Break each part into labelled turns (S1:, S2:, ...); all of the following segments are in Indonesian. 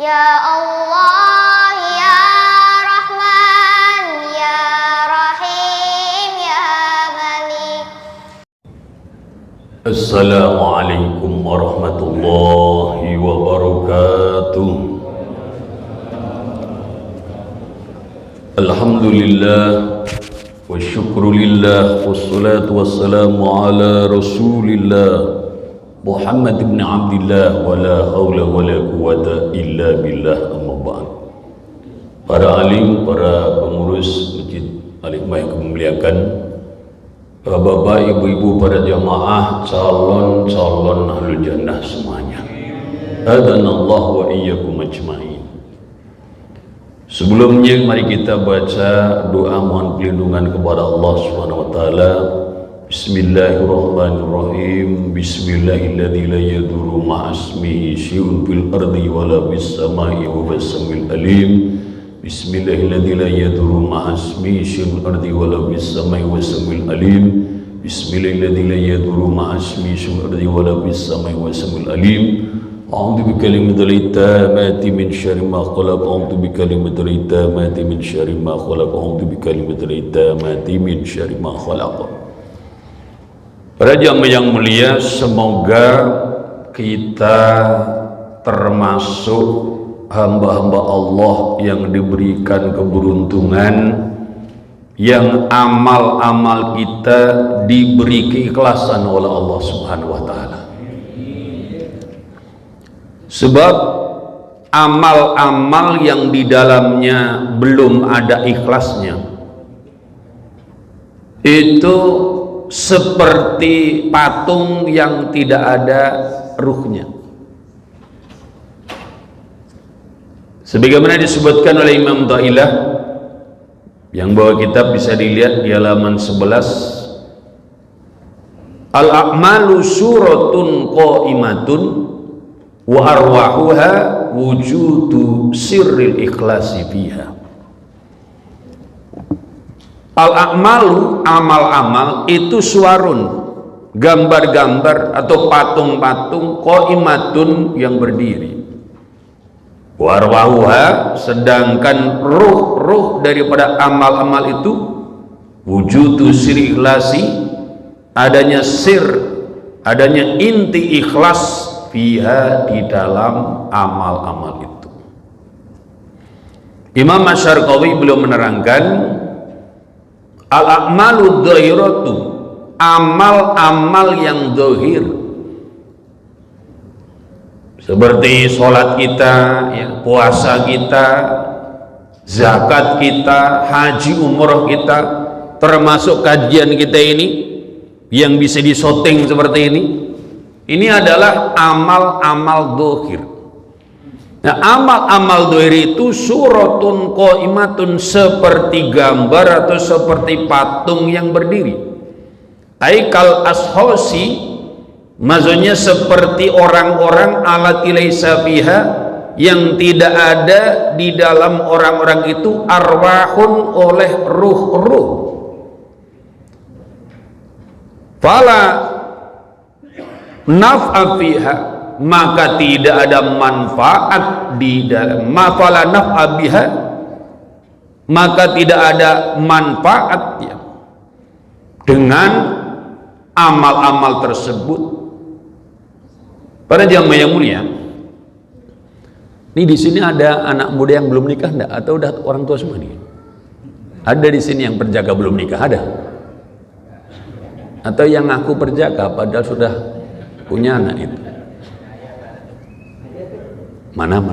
S1: Ya Allah, Ya Rahman, Ya Rahim, Ya Malik.
S2: Assalamualaikum warahmatullahi wabarakatuh. Alhamdulillah wa syukrulillah wassalatu wassalamu ala rasulillah Muhammad ibn Abdillah wa la hawla wa la quwata illa billah, amma ba'd. Para alim, para pengurus Masjid Al-Hikmah yang kami muliakan, bapak, ibu-ibu, para jamaah, calon-calon ahlul jannah semuanya, adanallahu wa iyyakum ajma'in. Sebelumnya mari kita baca doa mohon perlindungan kepada Allah Subhanahu wa taala. Bismillahirrahmanirrahim. Bismillahilladzi la yadurru ma'asmihi syai'un fil ardi wala bis samai wa huwas samiul alim. Bismillahilladzi la yadurru ma'asmihi syai'un fil ardi wala bis samai wa samiul alim. Bismillahilladzi la yadurru ma'asmihi syai'un fil ardi wala bis samai wa samiul alim. A'udzu bikalimatil tammati min syarri ma khalaq. A'udzu bikalimatil tammati min syarri ma khalaq. A'udzu bikalimatil tammati min syarri ma khalaq. Para jamaah yang mulia, semoga kita termasuk hamba-hamba Allah yang diberikan keberuntungan, yang amal-amal kita diberi keikhlasan oleh Allah Subhanahu wa taala. Sebab amal-amal yang di dalamnya belum ada ikhlasnya itu seperti patung yang tidak ada ruhnya. Sebagaimana disebutkan oleh Imam Ta'ilah, yang bawa kitab bisa dilihat di halaman 11. Al-a'malu suratun qa'imatun wa arwahuha wujudu sirril ikhlasi fiha. Al-a'malu, amal-amal itu suarun, gambar-gambar atau patung-patung, qa'imatun yang berdiri, wa arwahuha, sedangkan ruh-ruh daripada amal-amal itu wujudu sirril ikhlasi, adanya sir, adanya inti ikhlas fiha, di dalam amal-amal itu. Imam Asy-Syarqawi belum menerangkan al-a'malu dhahiratu, amal-amal yang zahir, seperti sholat kita, ya, puasa kita, zakat kita, haji umroh kita, termasuk kajian kita ini yang bisa disyuting seperti ini adalah amal-amal zahir. Nah, amal-amal zahir itu suratun qa'imatun, seperti gambar atau seperti patung yang berdiri. Aikal ashosi, maksudnya seperti orang-orang alati laisa fiha, yang tidak ada di dalam orang-orang itu arwahun, oleh ruh-ruh. Fala naf'a fiha, maka tidak ada manfaat di dalam, mafala naf'a biha, maka tidak ada manfaatnya dengan amal-amal tersebut. Para jamaah yang mulia, ini di sini ada anak muda yang belum nikah enggak? Atau udah orang tua semua nih? Ada di sini yang perjaka belum nikah, ada? Atau yang ngaku perjaka padahal sudah punya anak itu? Mana?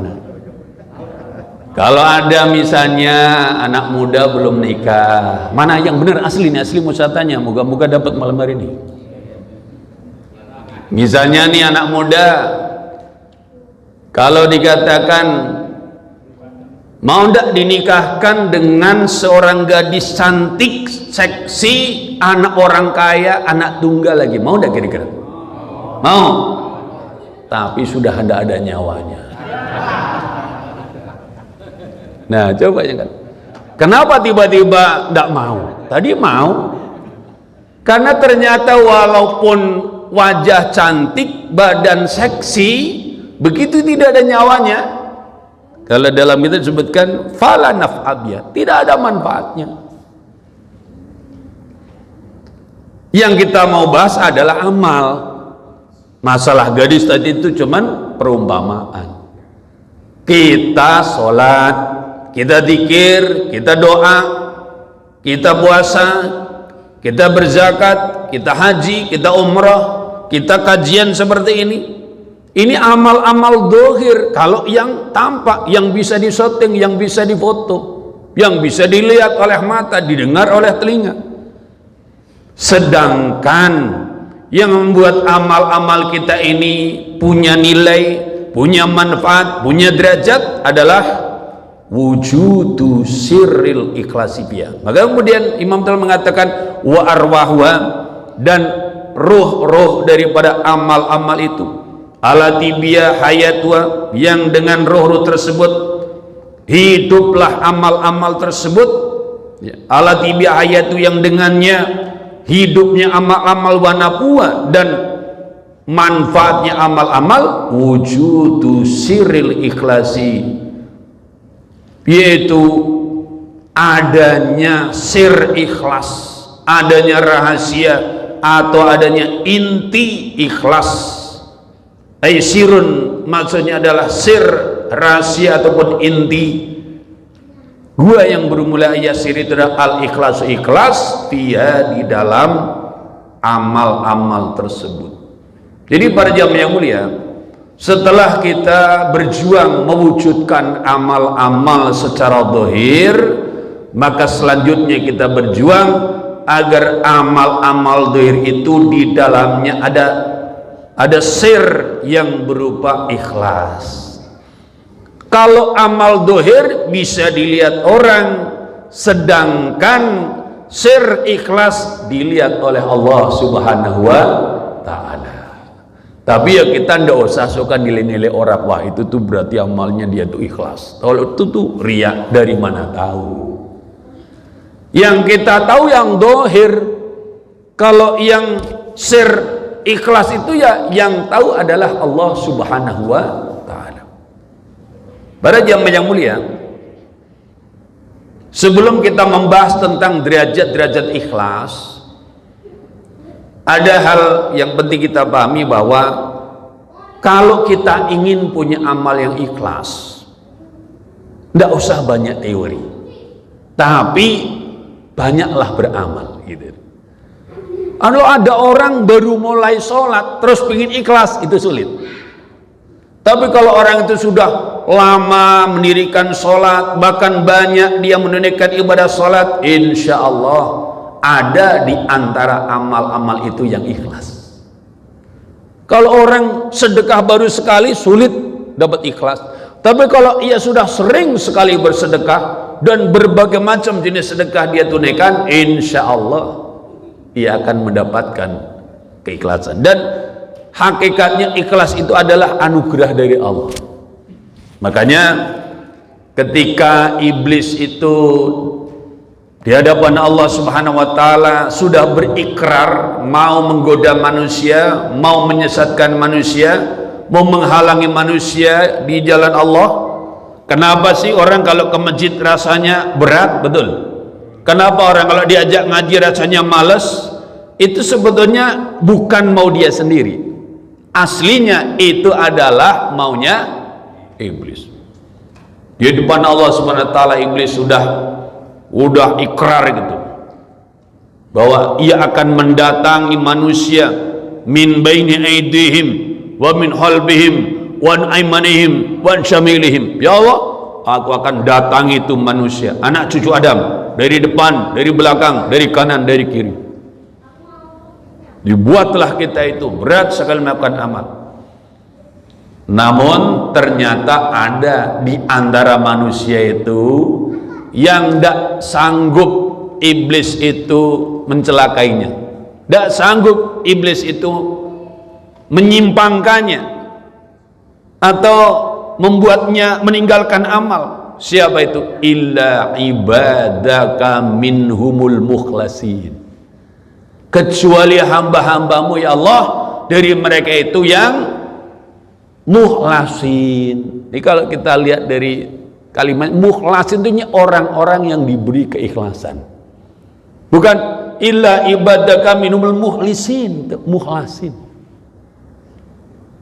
S2: Kalau ada misalnya anak muda belum nikah, mana yang benar asli nih? Asli mau saya tanya, moga-moga dapat malam hari ini. Misalnya nih anak muda, kalau dikatakan mau ndak dinikahkan dengan seorang gadis cantik, seksi, anak orang kaya, anak tunggal lagi, mau ndak kira-kira? Mau. Tapi sudah ada nyawanya. Nah, coba ya kan. Kenapa tiba-tiba tidak mau? Tadi mau. Karena ternyata walaupun wajah cantik, badan seksi, begitu tidak ada nyawanya, Kalau dalam itu disebutkan fala naf'abiyah, tidak ada manfaatnya. Yang kita mau bahas adalah amal. Masalah gadis tadi itu cuman perumpamaan. Kita sholat, kita zikir, kita doa, kita puasa, kita berzakat, kita haji, kita umrah, kita kajian seperti ini. Ini amal-amal dohir. Kalau yang tampak, yang bisa disyuting, yang bisa difoto, yang bisa dilihat oleh mata, didengar oleh telinga. Sedangkan yang membuat amal-amal kita ini punya nilai, punya manfaat, punya derajat adalah wujudu sirril ikhlasibiyah. Maka kemudian Imam telah mengatakan wa arwahwa, dan ruh-ruh daripada amal-amal itu alatibiyah hayatwa, yang dengan ruh-ruh tersebut hiduplah amal-amal tersebut. Alatibiyah hayatu, yang dengannya hidupnya amal-amal wanapua dan manfaatnya amal-amal wujudu sirril ikhlasi, yaitu adanya sir ikhlas, adanya rahasia atau adanya inti ikhlas. Sirun maksudnya adalah sir, rahasia ataupun inti. Gua yang bermula sir itu adalah al-ikhlasu, ikhlas dia di dalam amal-amal tersebut. Jadi para jamaah yang mulia, setelah kita berjuang mewujudkan amal-amal secara zahir, maka selanjutnya kita berjuang agar amal-amal zahir itu di dalamnya ada sir yang berupa ikhlas. Kalau amal dohir bisa dilihat orang, sedangkan sir ikhlas dilihat oleh Allah Subhanahu wa Ta'ala. Tapi ya kita ndak usah suka nilai-nilai orang, wah itu tuh berarti amalnya dia tuh ikhlas. Kalau itu tuh riya, dari mana tahu? Yang kita tahu yang dohir. Kalau yang sir ikhlas itu ya yang tahu adalah Allah Subhanahu wa Ta'ala. Para jamaah yang mulia, sebelum kita membahas tentang derajat-derajat ikhlas, ada hal yang penting kita pahami, bahwa kalau kita ingin punya amal yang ikhlas, tidak usah banyak teori, tapi banyaklah beramal gitu. Kalau ada orang baru mulai sholat terus pengen ikhlas, itu sulit. Tapi kalau orang itu sudah lama mendirikan sholat, bahkan banyak dia menunaikan ibadah sholat, insya Allah ada di antara amal-amal itu yang ikhlas. Kalau orang sedekah baru sekali, sulit dapat ikhlas. Tapi kalau ia sudah sering sekali bersedekah dan berbagai macam jenis sedekah dia tunaikan, insya Allah ia akan mendapatkan keikhlasan. Dan hakikatnya ikhlas itu adalah anugerah dari Allah. Makanya ketika iblis itu di hadapan Allah Subhanahu wa Ta'ala sudah berikrar mau menggoda manusia, mau menyesatkan manusia, mau menghalangi manusia di jalan Allah. Kenapa sih orang kalau ke masjid rasanya berat? Betul. Kenapa orang kalau diajak ngaji rasanya males? Itu sebetulnya bukan mau dia sendiri. Aslinya itu adalah maunya iblis. Di depan Allah Subhanahu wa Ta'ala iblis udah ikrar gitu, bahwa ia akan mendatangi manusia min baini aidihim wa min khalbihim wa an aymanihim wa an syamilihim. Ya Allah, aku akan datangi itu manusia, anak cucu Adam, dari depan, dari belakang, dari kanan, dari kiri. Dibuatlah kita itu berat sekali melakukan amal. Namun ternyata ada di antara manusia itu yang tidak sanggup iblis itu mencelakainya, tidak sanggup iblis itu menyimpangkannya atau membuatnya meninggalkan amal. Siapa itu? Illa ibadaka minhumul mukhlasin, kecuali hamba-hambamu ya Allah, dari mereka itu yang mukhlasin. Ini kalau kita lihat dari Kalimat mukhlas itu orang-orang yang diberi keikhlasan. Bukan illa ibadaka minumul mukhlasin.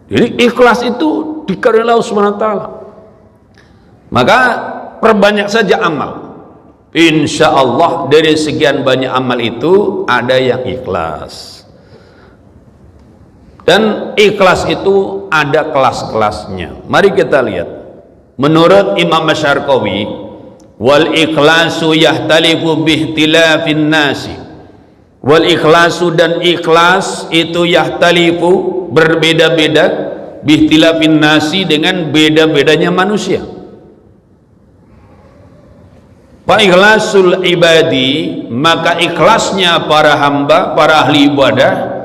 S2: Jadi ikhlas itu dikarenakan Allah Subhanahu wa taala. Maka perbanyak saja amal. Insya Allah dari sekian banyak amal itu ada yang ikhlas. Dan ikhlas itu ada kelas-kelasnya. Mari kita lihat. Menurut Imam Masyarqawi, wal ikhlasu yahtalifu bihtilafin nasi. Wal ikhlasu dan ikhlas itu yahtalifu berbeda-beda bihtilafin nasi dengan beda-bedanya manusia. Fa ikhlasul ibadi, maka ikhlasnya para hamba, para ahli ibadah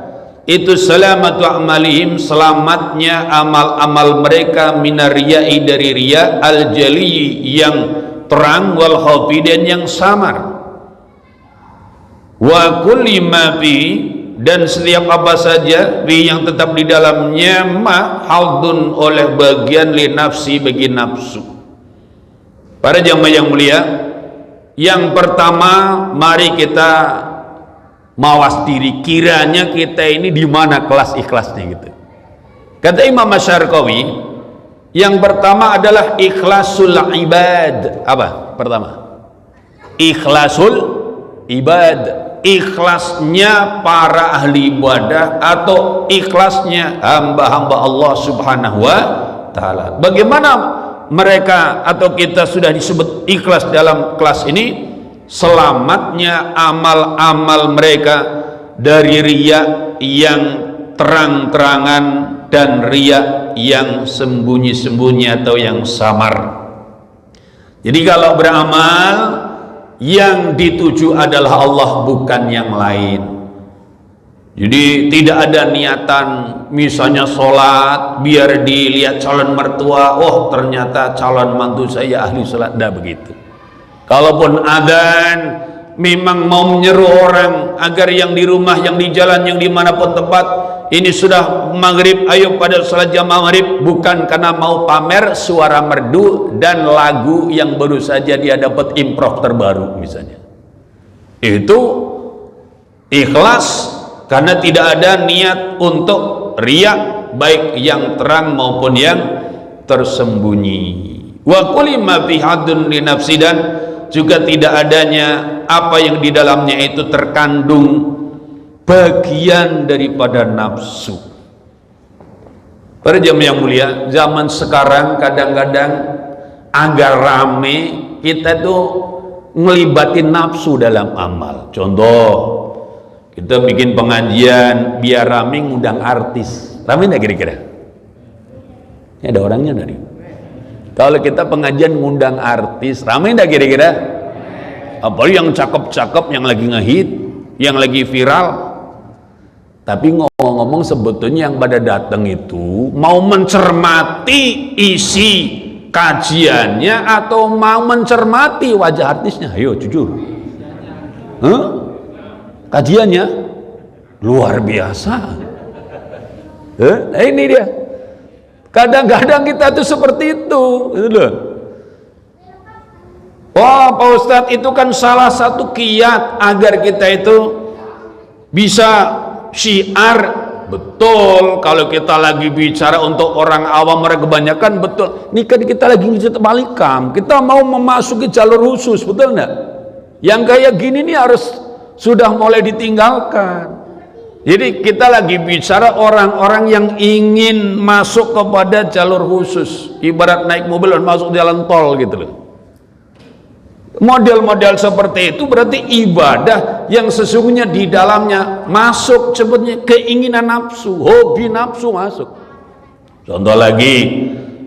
S2: itu salamatu amalihim, selamatnya amal-amal mereka minar riya'i, dari riya, al jali yang terang, wal khafi dan yang samar, wa kulli ma fi, dan setiap apa saja fi yang tetap di dalamnya, ma haudun oleh bagian li nafsi, bagi nafsu. Para jamaah yang mulia, yang pertama mari kita mawas diri, kiranya kita ini di mana kelas ikhlasnya gitu. Kata Imam Masyarqawi, yang pertama adalah ikhlasul ibad. Apa pertama? Ikhlasul ibad, ikhlasnya para ahli ibadah atau ikhlasnya hamba-hamba Allah Subhanahu wa taala. Bagaimana mereka atau kita sudah disebut ikhlas dalam kelas ini? Selamatnya amal-amal mereka dari riya yang terang-terangan dan riya yang sembunyi-sembunyi atau yang samar. Jadi kalau beramal yang dituju adalah Allah, bukan yang lain. Jadi tidak ada niatan misalnya sholat biar dilihat calon mertua, oh ternyata calon mantu saya ahli sholat, tidak begitu. Kalaupun adzan memang mau menyeru orang agar yang di rumah, yang di jalan, yang dimanapun tempat, ini sudah maghrib, ayo pada sholat jamaah maghrib, bukan karena mau pamer suara merdu dan lagu yang baru saja dia dapat improv terbaru misalnya. Itu ikhlas karena tidak ada niat untuk riya, baik yang terang maupun yang tersembunyi. Wa kulli ma fi haddun li nafsi, dan juga tidak adanya apa yang di dalamnya itu terkandung bagian daripada nafsu. Para jamaah yang mulia, zaman sekarang kadang-kadang agak rame kita tuh ngelibatin nafsu dalam amal. Contoh, kita bikin pengajian biar rame, ngundang artis. Rame nggak kira-kira? Ini ada orangnya dari. Kalau kita pengajian ngundang artis, rame nggak kira-kira? Apalagi yang cakep-cakep, yang lagi ngehit, yang lagi viral. Tapi ngomong-ngomong, sebetulnya yang pada datang itu mau mencermati isi kajiannya atau mau mencermati wajah artisnya? Ayo jujur. Kajiannya luar biasa. Ini dia. Kadang-kadang kita tuh seperti itu, gitu loh. Wah, Pak Ustadz, itu kan salah satu kiat agar kita itu bisa syiar. Betul, kalau kita lagi bicara untuk orang awam, mereka kebanyakan, betul. Ini kan kita lagi ngecet balikam, kita mau memasuki jalur khusus, betul enggak? Yang kayak gini nih harus sudah mulai ditinggalkan. Jadi kita lagi bicara orang-orang yang ingin masuk kepada jalur khusus, ibarat naik mobil dan masuk jalan tol gitu loh. Model-model seperti itu berarti ibadah yang sesungguhnya di dalamnya masuk sebetulnya keinginan nafsu, hobi nafsu masuk. Contoh lagi,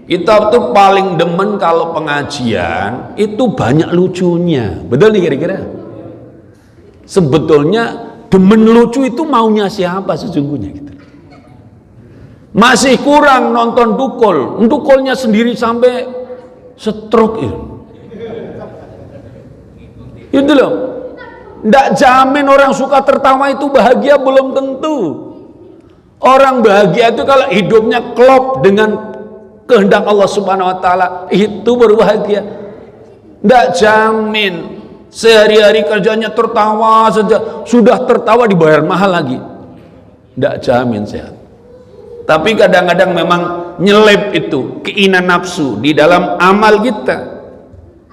S2: kita tuh paling demen kalau pengajian itu banyak lucunya, betul nih kira-kira? Sebetulnya demen lucu itu maunya siapa sesungguhnya gitu. Masih kurang nonton dukul, dukulnya sendiri sampai stroke itu. Itu loh. Nggak jamin orang suka tertawa itu bahagia, belum tentu. Orang bahagia itu kalau hidupnya klop dengan kehendak Allah Subhanahu wa taala, itu baru bahagia. Tidak jamin. Sehari-hari kerjanya tertawa saja, sudah tertawa dibayar mahal lagi. Tidak jamin sehat. Tapi kadang-kadang memang nyelip itu keinginan nafsu di dalam amal kita.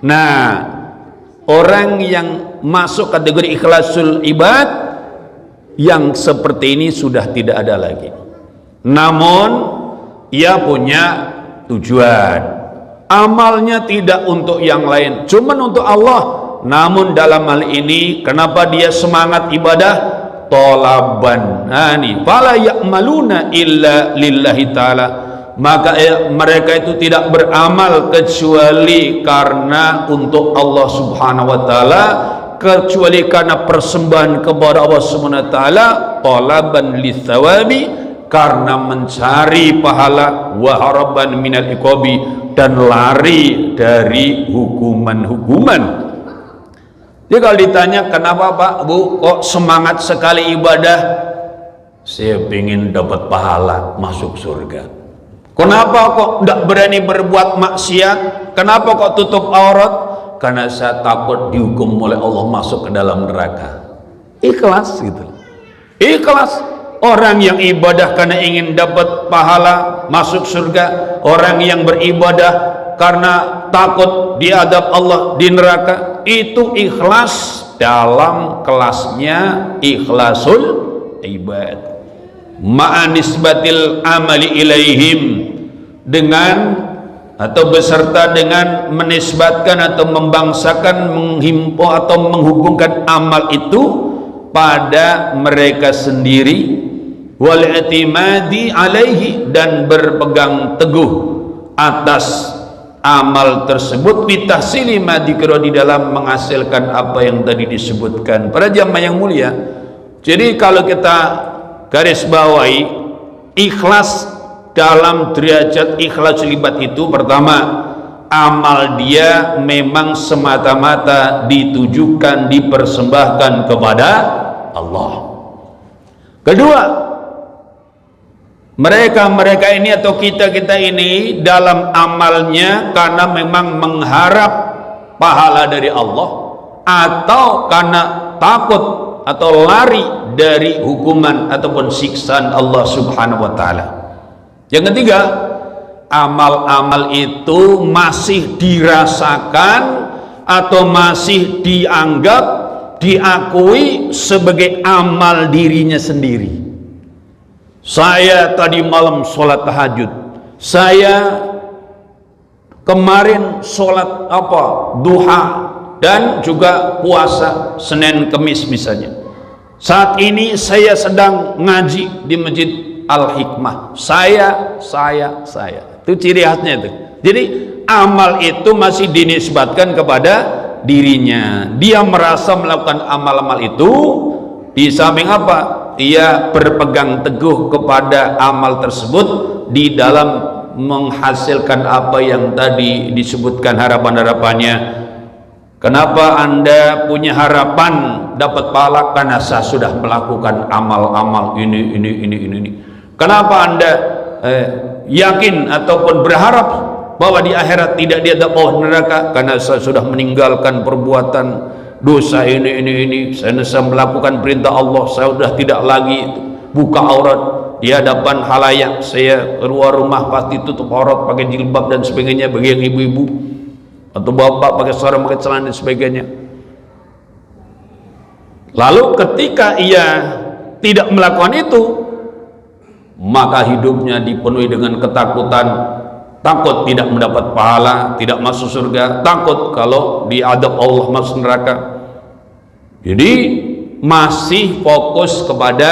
S2: Nah, orang yang masuk kategori ikhlasul ibad yang seperti ini sudah tidak ada lagi. Namun ia punya tujuan, amalnya tidak untuk yang lain, cuman untuk Allah. Namun dalam hal ini kenapa dia semangat ibadah? Tolaban. Nah ini, fala ya'maluna illa lillahi ta'ala, maka mereka itu tidak beramal kecuali karena untuk Allah subhanahu wa ta'ala, kecuali karena persembahan kepada Allah subhanahu wa ta'ala, tolaban lithawabi, karena mencari pahala, wa haraban minal iqabi, dan lari dari hukuman-hukuman. Jadi kalau ditanya kenapa Pak Bu kok semangat sekali ibadah, saya ingin dapat pahala masuk surga. Kenapa kok tidak berani berbuat maksiat? Kenapa kok tutup aurat? Karena saya takut dihukum oleh Allah masuk ke dalam neraka. Ikhlas gitu. Ikhlas. Orang yang ibadah karena ingin dapat pahala masuk surga, orang yang beribadah karena takut diadab Allah di neraka, itu ikhlas dalam kelasnya ikhlasul ibad. Ma'anisbatil amali ilaihim, dengan atau beserta dengan menisbatkan atau membangsakan, menghimpu atau menghubungkan amal itu pada mereka sendiri, wal i'timadi alaihi, dan berpegang teguh atas amal tersebut, bitahsili ma dzikra, di dalam menghasilkan apa yang tadi disebutkan. Para jamaah yang mulia, jadi kalau kita garis bawahi ikhlas dalam derajat ikhlas libat itu, pertama, amal dia memang semata-mata ditujukan, dipersembahkan kepada Allah. Kedua, mereka ini atau kita ini dalam amalnya karena memang mengharap pahala dari Allah, atau karena takut atau lari dari hukuman ataupun siksaan Allah subhanahu wa ta'ala. Yang ketiga, amal-amal itu masih dirasakan atau masih dianggap, diakui sebagai amal dirinya sendiri. Saya tadi malam sholat tahajud, saya kemarin sholat duha, dan juga puasa Senin Kemis misalnya. Saat ini saya sedang ngaji di Masjid Al-Hikmah. Saya itu ciri khasnya itu. Jadi amal itu masih dinisbatkan kepada dirinya. Dia merasa melakukan amal-amal itu, di samping apa? Dia berpegang teguh kepada amal tersebut di dalam menghasilkan apa yang tadi disebutkan harapan-harapannya. Kenapa Anda punya harapan dapat pahala? Karena saya sudah melakukan amal-amal ini. Kenapa Anda yakin ataupun berharap bahwa di akhirat tidak diadab neraka? Karena saya sudah meninggalkan perbuatan dosa ini. Saya melakukan perintah Allah, saya sudah tidak lagi buka aurat di hadapan halayak. Saya keluar rumah pasti tutup aurat, pakai jilbab dan sebagainya, bagi yang ibu-ibu atau bapak pakai sarung, pakai celana dan sebagainya. Lalu ketika ia tidak melakukan itu, maka hidupnya dipenuhi dengan ketakutan, takut tidak mendapat pahala, tidak masuk surga, takut kalau diadab Allah masuk neraka. Jadi masih fokus kepada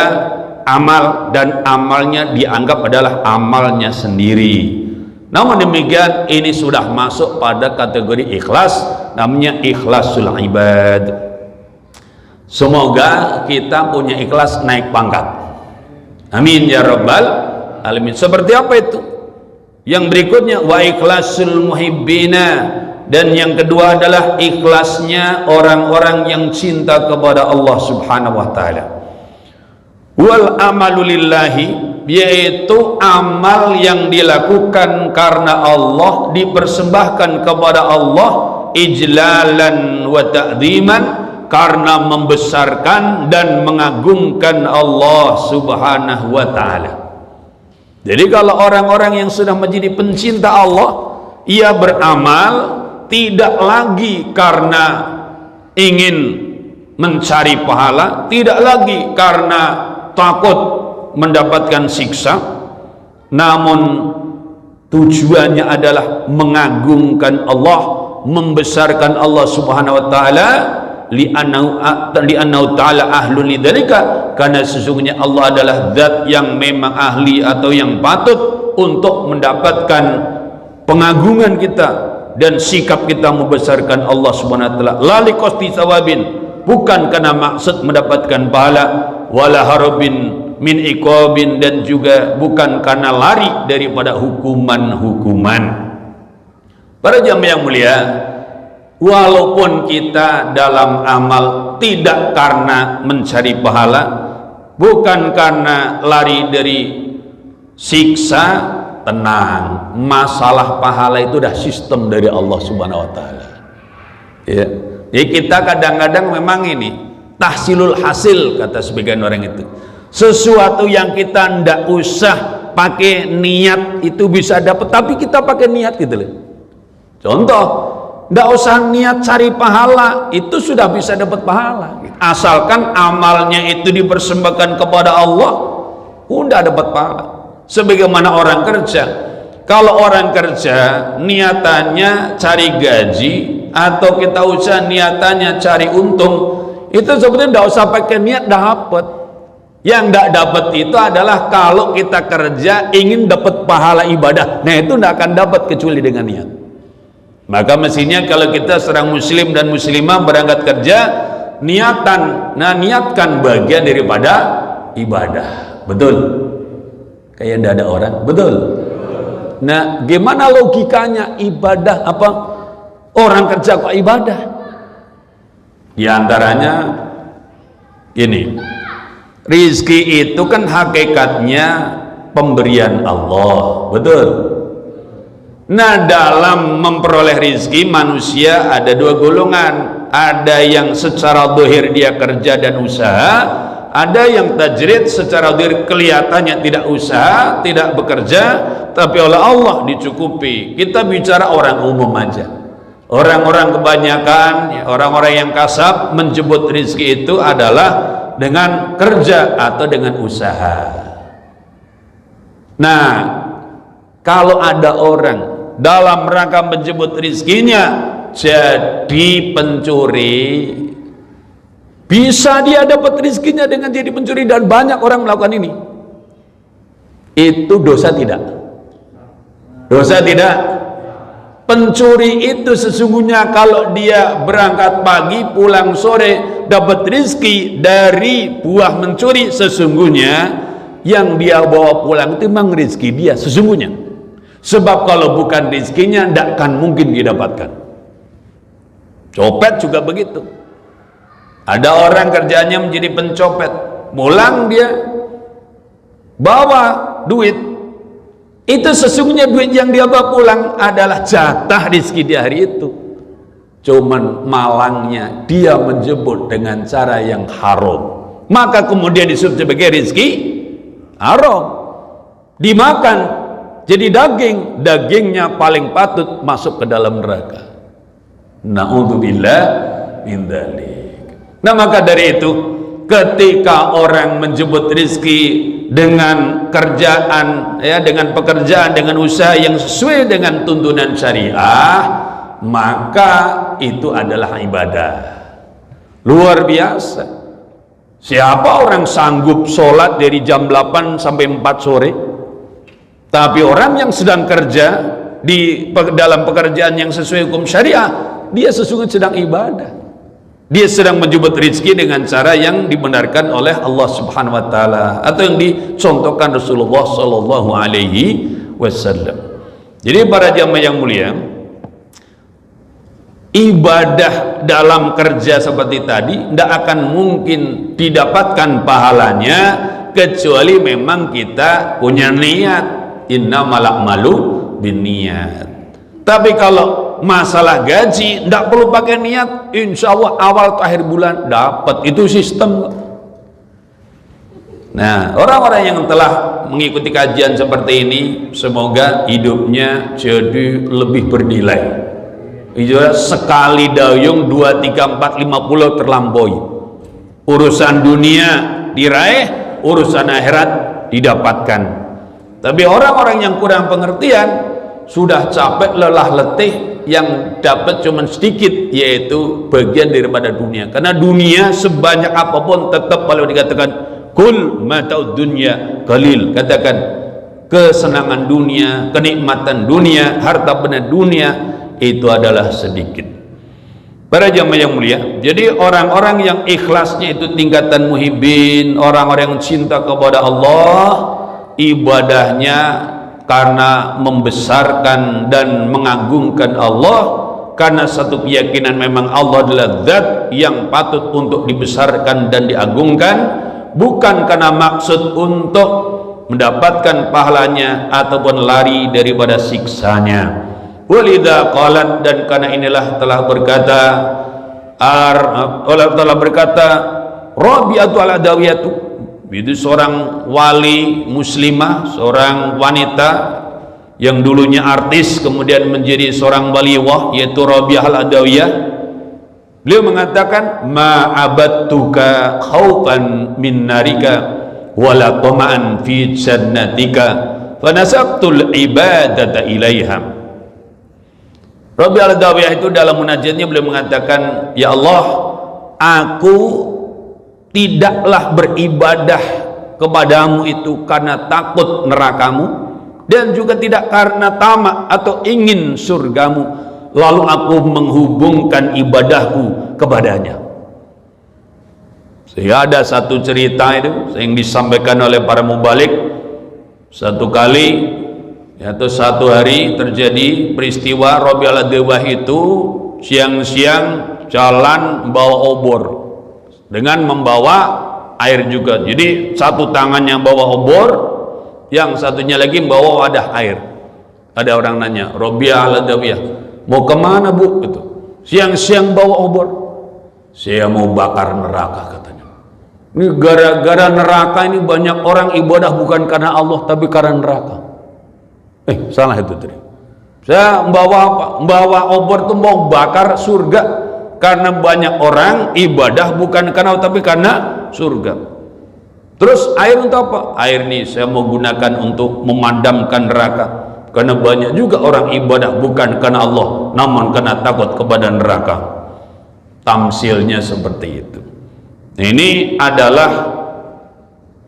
S2: amal, dan amalnya dianggap adalah amalnya sendiri. Namun demikian, ini sudah masuk pada kategori ikhlas, namanya ikhlasul ibad. Semoga kita punya ikhlas naik pangkat, amin ya rabbal alamin. Seperti apa itu? Yang berikutnya, wa ikhlasul muhibbina, dan yang kedua adalah ikhlasnya orang-orang yang cinta kepada Allah subhanahu wa ta'ala. Wal amalu lillahi, yaitu amal yang dilakukan karena Allah, dipersembahkan kepada Allah, ijlalan wa ta'dhiman, karena membesarkan dan mengagungkan Allah Subhanahu wa taala. Jadi kalau orang-orang yang sudah menjadi pencinta Allah, ia beramal tidak lagi karena ingin mencari pahala, tidak lagi karena takut mendapatkan siksa, namun tujuannya adalah mengagungkan Allah, membesarkan Allah Subhanahu wa taala, li'annahu ta'ala ahlun lidzalika, karena sesungguhnya Allah adalah zat yang memang ahli atau yang patut untuk mendapatkan pengagungan kita dan sikap kita membesarkan Allah Subhanahu wa taala, la liqasdi sawabin, bukan karena maksud mendapatkan pahala, wala harabin min iqabin, dan juga bukan karena lari daripada hukuman-hukuman. Para jamaah yang mulia, walaupun kita dalam amal tidak karena mencari pahala, bukan karena lari dari siksa, tenang, masalah pahala itu dah sistem dari Allah Subhanahu wa taala. Ya. Jadi kita kadang-kadang memang ini tahsilul hasil, kata sebagian orang itu. Sesuatu yang kita ndak usah pakai niat itu bisa dapat, tapi kita pakai niat gitu loh. Contoh, ndak usah niat cari pahala, itu sudah bisa dapat pahala. Asalkan amalnya itu dipersembahkan kepada Allah, udah dapat pahala. Sebagaimana orang kerja, kalau orang kerja niatannya cari gaji, atau kita usah niatannya cari untung, itu sebetulnya ndak usah pakai niat dapat. Yang ndak dapat itu adalah kalau kita kerja ingin dapat pahala ibadah, nah itu ndak akan dapat kecuali dengan niat. Maka mestinya kalau kita seorang muslim dan muslimah berangkat kerja, niatkan bagian daripada ibadah. Betul? Kayak tidak ada orang. Betul? Nah, gimana logikanya ibadah apa? Orang kerja kok ibadah? Di antaranya gini, rizki itu kan hakikatnya pemberian Allah. Betul? Nah, dalam memperoleh rizki manusia ada dua golongan. Ada yang secara zahir dia kerja dan usaha, ada yang tajrid secara zahir kelihatannya tidak usaha, tidak bekerja, tapi oleh Allah dicukupi. Kita bicara orang umum aja. Orang-orang kebanyakan, orang-orang yang kasab menjemput rizki itu adalah dengan kerja atau dengan usaha. Nah, kalau ada orang dalam rangka menjemput rizkinya jadi pencuri, bisa dia dapat rizkinya dengan jadi pencuri, dan banyak orang melakukan ini. Itu dosa tidak? Dosa tidak? Pencuri itu sesungguhnya kalau dia berangkat pagi pulang sore dapat rizki dari buah mencuri, sesungguhnya yang dia bawa pulang itu memang rizki dia sesungguhnya. Sebab kalau bukan rizkinya tidak akan mungkin didapatkan. Copet juga begitu. Ada orang kerjanya menjadi pencopet, pulang dia bawa duit, itu sesungguhnya duit yang dia bawa pulang adalah jatah rizki di hari itu. Cuman malangnya dia menjemput dengan cara yang haram, maka kemudian disebut sebagai rizki haram, dimakan jadi daging, dagingnya paling patut masuk ke dalam neraka. Na'udzubillah min dzalik. Nah, maka dari itu ketika orang menjemput rizki dengan kerjaan, ya, dengan pekerjaan, dengan usaha yang sesuai dengan tuntunan syariah, maka itu adalah ibadah. Luar biasa. Siapa orang sanggup sholat dari jam 8 sampai 4 sore? Tapi orang yang sedang kerja di dalam pekerjaan yang sesuai hukum syariah, dia sesungguhnya sedang ibadah. Dia sedang menjemput rezeki dengan cara yang dibenarkan oleh Allah Subhanahu wa taala atau yang dicontohkan Rasulullah sallallahu alaihi wasallam. Jadi para jamaah yang mulia, ibadah dalam kerja seperti tadi tidak akan mungkin didapatkan pahalanya kecuali memang kita punya niat. Innamal a'malu binniyat. Tapi kalau masalah gaji tidak perlu pakai niat, insya Allah awal atau akhir bulan dapat, itu sistem. Nah, orang-orang yang telah mengikuti kajian seperti ini, semoga hidupnya jadi lebih bernilai. Sekali dayung 2, 3, 4, 50 terlampaui. Urusan dunia diraih, urusan akhirat didapatkan. Tapi orang-orang yang kurang pengertian, sudah capek, lelah, letih, yang dapat cuma sedikit, yaitu bagian daripada dunia. Karena dunia sebanyak apapun tetap kalau dikatakan kul mata'ud dunya qalil, katakan kesenangan dunia, kenikmatan dunia, harta benda dunia itu adalah sedikit. Para jamaah yang mulia, jadi orang-orang yang ikhlasnya itu tingkatan muhibbin, orang-orang yang cinta kepada Allah, ibadahnya karena membesarkan dan mengagungkan Allah, karena satu keyakinan memang Allah adalah zat yang patut untuk dibesarkan dan diagungkan, bukan karena maksud untuk mendapatkan pahalanya ataupun lari daripada siksanya. Walidha qalat, dan karena inilah telah berkata Allah telah berkata Rabi'atu al-Adawiyatu, itu seorang wali muslimah, seorang wanita yang dulunya artis kemudian menjadi seorang waliwah, yaitu Rabi'ah al-Adawiyah. Beliau mengatakan ma'abattuka khaufan min narika wala tama'an fi jannatika fanasabtul ibadata ilaiha. Rabi'ah al-Adawiyah itu dalam munajatnya beliau mengatakan, ya Allah, aku tidaklah beribadah kepadamu itu karena takut nerakamu, dan juga tidak karena tamak atau ingin surgamu, lalu aku menghubungkan ibadahku kepadanya. Sehingga ada satu cerita itu yang disampaikan oleh para mubalik. Satu kali atau satu hari terjadi peristiwa Rabi'ah al-Adawiyah itu siang-siang jalan bawa obor dengan membawa air juga. Jadi satu tangannya bawa obor, yang satunya lagi membawa wadah air. Ada orang nanya, Rabi'ah al-Adawiyah, mau kemana bu? Gitu. Siang-siang bawa obor. Saya mau bakar neraka, katanya. Ini gara-gara neraka ini banyak orang ibadah bukan karena Allah tapi karena neraka. Salah itu tadi. Saya membawa apa? Membawa obor itu mau bakar surga, karena banyak orang ibadah bukan karena Allah tapi karena surga. Terus air untuk apa? Air ini saya mau gunakan untuk memadamkan neraka, karena banyak juga orang ibadah bukan karena Allah namun karena takut kepada neraka. Tamsilnya seperti itu. Ini adalah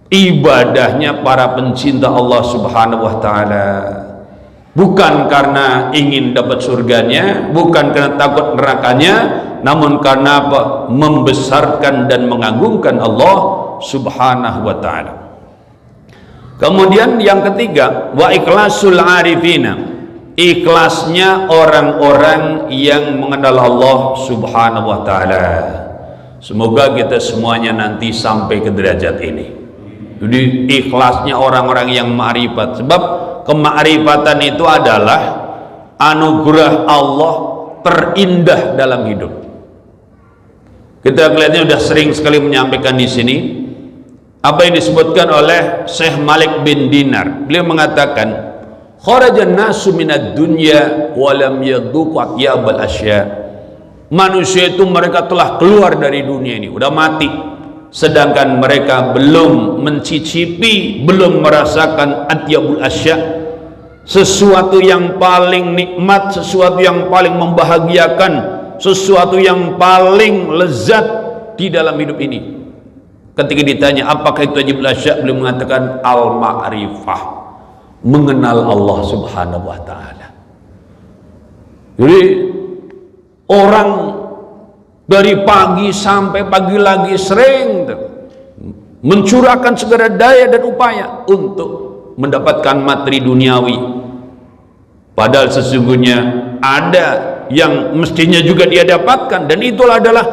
S2: ibadahnya para pencinta Allah Subhanahu wa taala. Bukan karena ingin dapat surganya, bukan karena takut nerakanya, namun karena apa? Membesarkan dan mengagungkan Allah Subhanahu wa taala. Kemudian yang ketiga, wa ikhlasul arifina, ikhlasnya orang-orang yang mengenal Allah Subhanahu wa taala. Semoga kita semuanya nanti sampai ke derajat ini. Jadi ikhlasnya orang-orang yang ma'rifat, sebab kemakrifatan itu adalah anugerah Allah terindah dalam hidup. Kita kelihatannya sudah sering sekali menyampaikan di sini apa yang disebutkan oleh Syekh Malik bin Dinar. Beliau mengatakan, kharajan nasu minad dunya wa lam yadhuqu atyabal asya. Manusia itu mereka telah keluar dari dunia ini, udah mati, sedangkan mereka belum mencicipi, belum merasakan atyabul asya, sesuatu yang paling nikmat, sesuatu yang paling membahagiakan, sesuatu yang paling lezat di dalam hidup ini. Ketika ditanya apakah itu atyabul asya, beliau mengatakan al-ma'rifah, mengenal Allah Subhanahu wa taala. Jadi orang dari pagi sampai pagi lagi sering mencurahkan segala daya dan upaya untuk mendapatkan materi duniawi, padahal sesungguhnya ada yang mestinya juga dia dapatkan, dan itulah adalah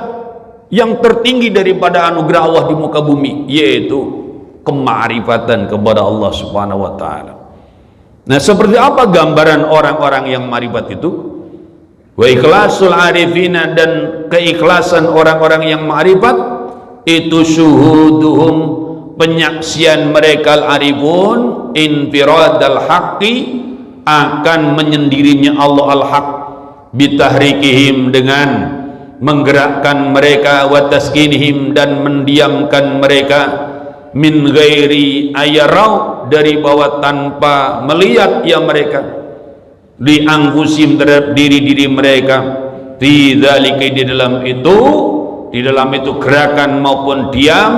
S2: yang tertinggi daripada anugerah Allah di muka bumi, yaitu kemakrifatan kepada Allah Subhanahu wa taala. Nah, seperti apa gambaran orang-orang yang makrifat itu? Wa ikhlasul arifina, dan keikhlasan orang-orang yang ma'rifat itu syuhuduhum, penyaksian mereka al-arifun infiradal haqqi, akan menyendirinya Allah al-haq, bitahrikihim, dengan menggerakkan mereka, wa taskinihim, dan mendiamkan mereka, min ghairi ayarau, dari bawah tanpa melihat ya mereka, di angkusim, terhadap diri-diri mereka, di dzalika, di dalam itu gerakan maupun diam,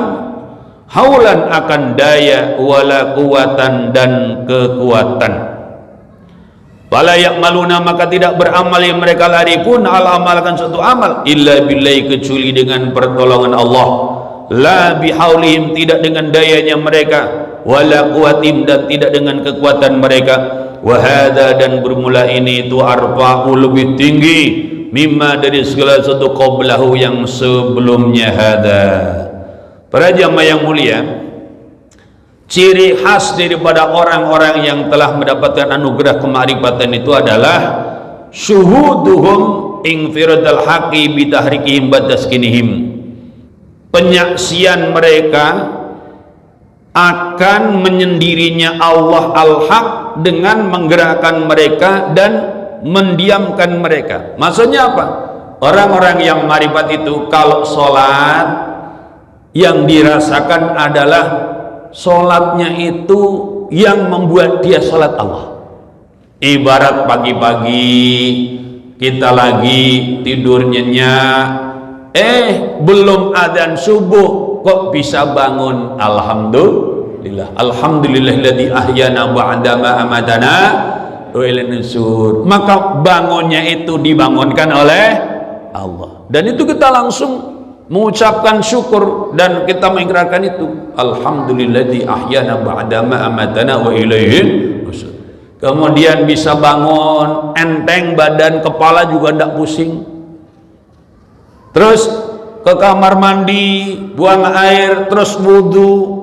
S2: haulan, akan daya, wala kuwatan, dan kekuatan. Wala ya'maluna, maka tidak beramal yang mereka laripun, amalkan suatu amal, illa billahi, kecuali dengan pertolongan Allah, la bihaulihim, tidak dengan dayanya mereka, wala quwatim, dan tidak dengan kekuatan mereka. Wahada, dan bermula ini itu arfa'u, lebih tinggi, mimma, dari segala sesuatu, qablahu, yang sebelumnya. Hada, para jamaah yang mulia, ciri khas daripada orang-orang yang telah mendapatkan anugerah kemarifatan itu adalah syuhuduhum infiradal haqi bitahrikihim bataskinihim, penyaksian mereka akan menyendirinya Allah al-haq, dengan menggerakkan mereka dan mendiamkan mereka. Maksudnya apa? Orang-orang yang marifat itu kalau sholat, yang dirasakan adalah sholatnya itu yang membuat dia sholat Allah. Ibarat pagi-pagi kita lagi tidur nyenyak, belum adzan subuh kok bisa bangun. Alhamdulillahilladzi ahyana ba'dama amatana wa ilaihi nusyur. Maka bangunnya itu dibangunkan oleh Allah, dan itu kita langsung mengucapkan syukur dan kita mengikrarkan itu, alhamdulillahilladzi ahyana ba'dama amatana wa ilaihi nusyur. Kemudian bisa bangun enteng, badan, kepala juga tidak pusing. Terus ke kamar mandi, buang air, terus wudu,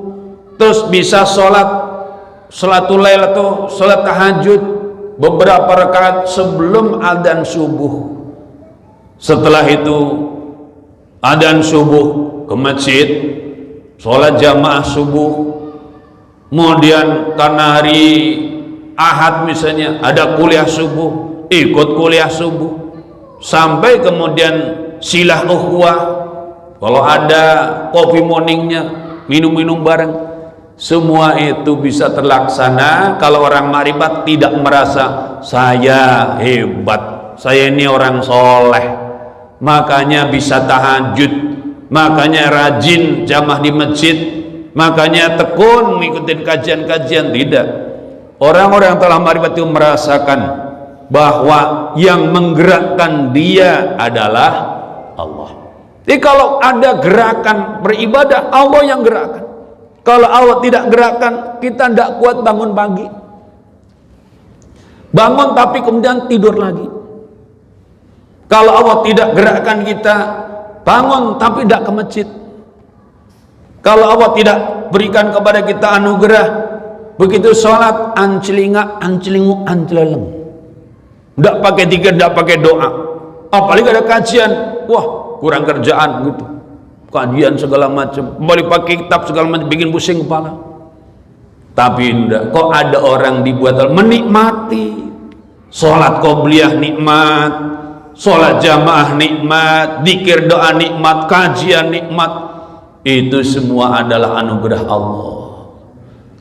S2: terus bisa sholatul lail atau sholat tahajud beberapa rakaat sebelum adzan subuh. Setelah itu adzan subuh ke masjid, sholat jamaah subuh. Kemudian karena hari Ahad misalnya ada kuliah subuh, ikut kuliah subuh, sampai kemudian silah ukhuwah, kalau ada kopi morningnya, minum-minum bareng. Semua itu bisa terlaksana kalau orang makrifat tidak merasa saya hebat, saya ini orang soleh, makanya bisa tahajud, makanya rajin jamaah di masjid, makanya tekun mengikuti kajian-kajian. Tidak. Orang-orang yang telah makrifat itu merasakan bahwa yang menggerakkan dia adalah Allah. Jadi kalau ada gerakan beribadah, Allah yang gerakkan. Kalau Allah tidak gerakkan, kita tidak kuat bangun pagi. Bangun tapi kemudian tidur lagi. Kalau Allah tidak gerakkan kita, bangun tapi tidak ke masjid. Kalau Allah tidak berikan kepada kita anugerah, begitu sholat ancelinga, ancelingu, anceleleng, tidak pakai zikir, tidak pakai doa. Apalagi ada kajian, wah kurang kerjaan gitu. Kajian segala macam, kembali pakai kitab segala macam, bikin pusing kepala. Tapi enggak, kok ada orang dibuat menikmati sholat qobliyah nikmat, sholat jamaah nikmat, zikir doa nikmat, kajian nikmat. Itu semua adalah anugerah Allah.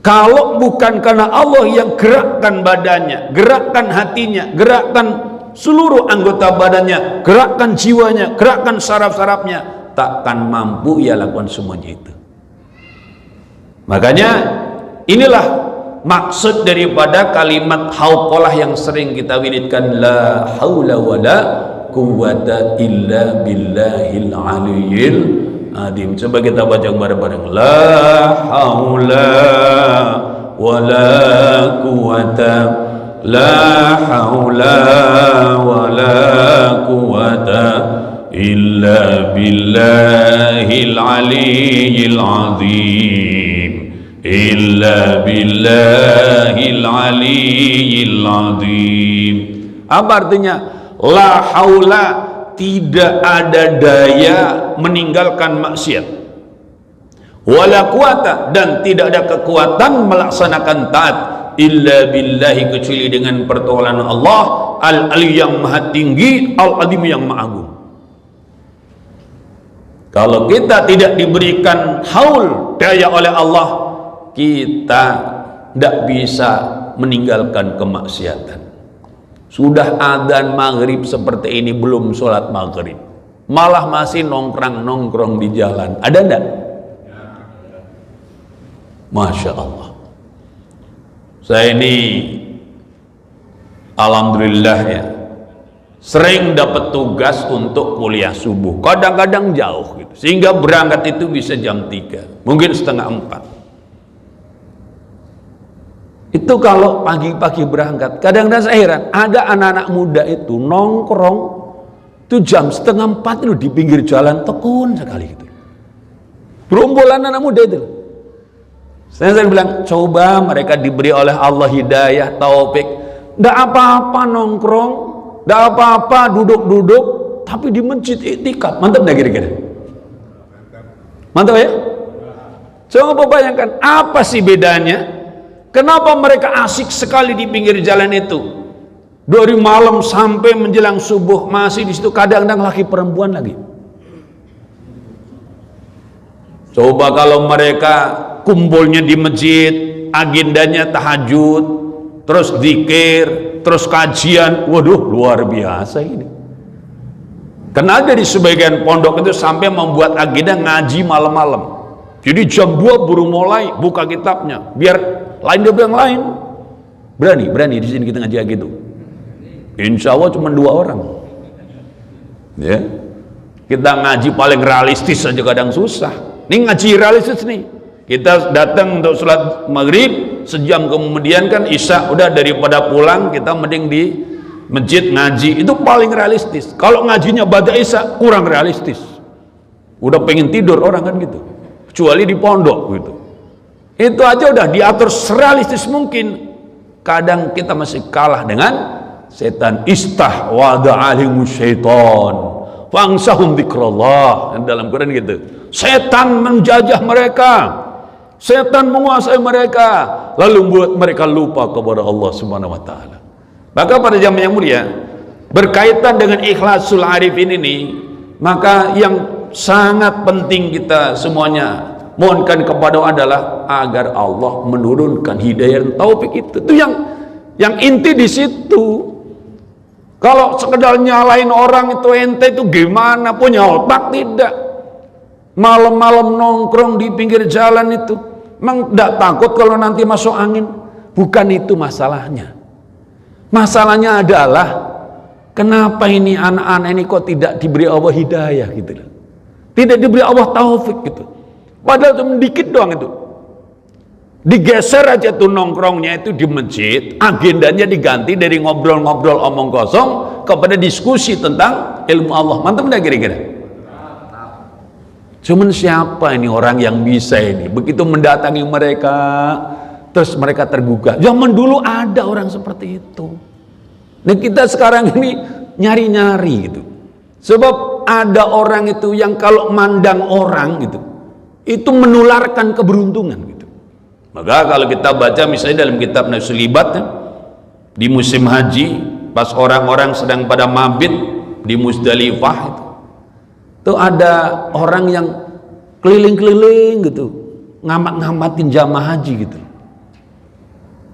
S2: Kalau bukan karena Allah yang gerakkan badannya, gerakkan hatinya, gerakkan seluruh anggota badannya, gerakkan jiwanya, gerakkan saraf-sarafnya, takkan mampu ia lakukan semuanya itu. Makanya inilah maksud daripada kalimat hauqalah yang sering kita wiridkan, la haula wala quwwata illa billahil aliyyil azim. Coba kita baca bareng-bareng, la haula wala quwwata, la haula wala quwwata illa billahil aliyyil azim, illa billahil aliyyil azim. Apa artinya? La haula, tidak ada daya meninggalkan maksiat. Wala quwata, dan tidak ada kekuatan melaksanakan taat illa billahi, kecuali dengan pertolongan Allah al-ali yang maha tinggi, al-adim yang maha agung. Kalau kita tidak diberikan haul, daya oleh Allah, kita tidak bisa meninggalkan kemaksiatan. Sudah adzan maghrib seperti ini belum sholat maghrib, malah masih nongkrong di jalan. Ada enggak? Masya Allah. Saya ini alhamdulillah ya, sering dapat tugas untuk kuliah subuh, kadang-kadang jauh gitu, sehingga berangkat itu bisa jam 3, mungkin setengah 4. Itu kalau pagi-pagi berangkat, kadang-kadang saya heran, ada anak-anak muda itu nongkrong itu jam setengah 4 itu di pinggir jalan, tekun sekali gitu. Gerombolan anak muda itu. Saya bilang, coba mereka diberi oleh Allah hidayah, taufik, tidak apa-apa nongkrong, tidak apa-apa duduk-duduk, tapi di masjid iktikaf. Mantap enggak kira-kira? Mantap ya? Coba bayangkan, apa sih bedanya? Kenapa mereka asik sekali di pinggir jalan itu? Dari malam sampai menjelang subuh masih di situ, kadang-kadang laki perempuan lagi. Coba kalau mereka kumpulnya di masjid, agendanya tahajud, terus zikir, terus kajian, waduh luar biasa ini. Karena ada di sebagian pondok itu sampai membuat agenda ngaji malam-malam. Jadi jam 2 baru mulai buka kitabnya, biar lain dia bilang lain. Berani di sini kita ngaji gitu. Insya Allah cuma 2 orang. Ya, kita ngaji paling realistis saja kadang susah. Ini ngaji realistis nih. Kita datang untuk sholat maghrib, sejam kemudian kan isya, udah daripada pulang kita mending di masjid ngaji, itu paling realistis. Kalau ngajinya ba'da isya kurang realistis, udah pengen tidur orang kan gitu, kecuali di pondok gitu. Itu aja udah diatur serealistis mungkin. Kadang kita masih kalah dengan setan. Istahwada alimus syaitan fangsahum dzikrullah, dalam Quran gitu. Setan menjajah mereka, setan menguasai mereka, lalu membuat mereka lupa kepada Allah Subhanahu wa taala. Maka pada zaman yang mulia, berkaitan dengan ikhlasul arifin ini, maka yang sangat penting kita semuanya mohonkan kepada Allah adalah agar Allah menurunkan hidayah dan taufik itu. Itu yang inti di situ. Kalau sekedar nyalain orang itu ente itu gimana, punya otak tidak? Malam-malam nongkrong di pinggir jalan itu, memang tidak takut kalau nanti masuk angin? Bukan itu masalahnya. Masalahnya adalah kenapa ini anak-anak ini kok tidak diberi Allah hidayah gitu, tidak diberi Allah taufik gitu. Padahal itu sedikit doang itu. Digeser aja tuh nongkrongnya itu di masjid, agendanya diganti dari ngobrol-ngobrol omong kosong kepada diskusi tentang ilmu Allah. Mantap enggak kira-kira? Cuman siapa ini orang yang bisa ini? Begitu mendatangi mereka, terus mereka tergugah. Zaman dulu ada orang seperti itu. Nah kita sekarang ini nyari-nyari gitu. Sebab ada orang itu yang kalau mandang orang gitu, itu menularkan keberuntungan gitu. Maka kalau kita baca misalnya dalam kitab Nasulibat ya, di musim haji, pas orang-orang sedang pada mabit di Musdalifah itu ada orang yang keliling-keliling gitu, ngamat-ngamatin jamaah haji gitu.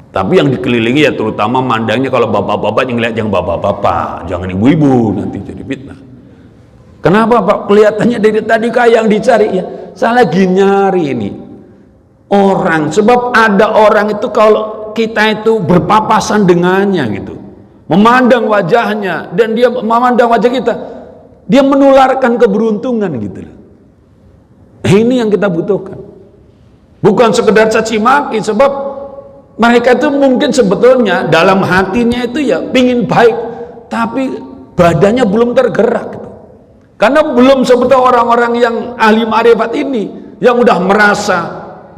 S2: Tapi yang dikelilingi ya terutama mandangnya kalau bapak-bapak yang lihat yang bapak-bapak, jangan ibu-ibu, nanti jadi fitnah. Kenapa Pak? Kelihatannya dari tadi kayak yang dicari ya. Saya lagi nyari ini orang, sebab ada orang itu kalau kita itu berpapasan dengannya gitu, memandang wajahnya dan dia memandang wajah kita, dia menularkan keberuntungan gitu. Ini yang kita butuhkan, bukan sekedar caci maki. Sebab mereka itu mungkin sebetulnya dalam hatinya itu ya pingin baik, tapi badannya belum tergerak gitu. Karena belum seperti orang-orang yang ahli ma'rifat ini yang udah merasa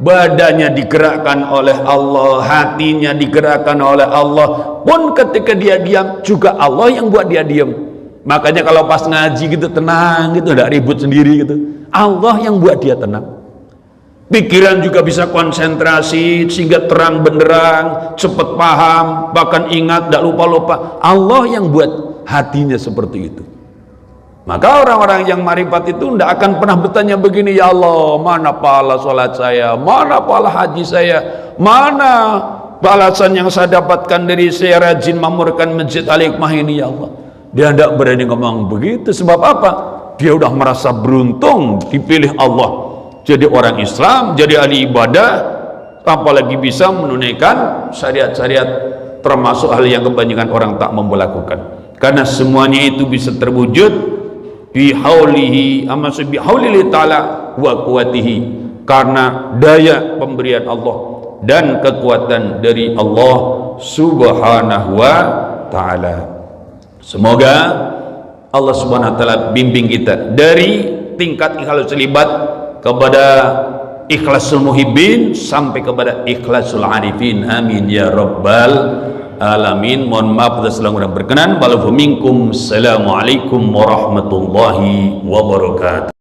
S2: badannya digerakkan oleh Allah, hatinya digerakkan oleh Allah. Pun ketika dia diam, juga Allah yang buat dia diam. Makanya kalau pas ngaji gitu tenang gitu, tidak ribut sendiri gitu. Allah yang buat dia tenang. Pikiran juga bisa konsentrasi sehingga terang benderang, cepat paham, bahkan ingat, tidak lupa-lupa. Allah yang buat hatinya seperti itu. Maka orang-orang yang marifat itu tidak akan pernah bertanya begini, ya Allah, mana pahala sholat saya, mana pahala haji saya, mana balasan yang saya dapatkan dari saya rajin memamurkan masjid Al-Hikmah ini, ya Allah. Dia tidak berani ngomong begitu. Sebab apa? Dia udah merasa beruntung dipilih Allah jadi orang Islam, jadi ahli ibadah, apalagi bisa menunaikan syariat-syariat, termasuk hal yang kebanyakan orang tak mampu lakukan. Karena semuanya itu bisa terwujud bihaulihi ta'ala wa quwwatihi, karena daya pemberian Allah dan kekuatan dari Allah subhanahu wa ta'ala. Semoga Allah subhanahu wa ta'ala bimbing kita dari tingkat ikhlasul ibad kepada ikhlasul muhibbin sampai kepada ikhlasul arifin. Amin ya rabbal alamin. Mohon maaf atas segala kurang berkenan. Assalamualaikum warahmatullahi wabarakatuh.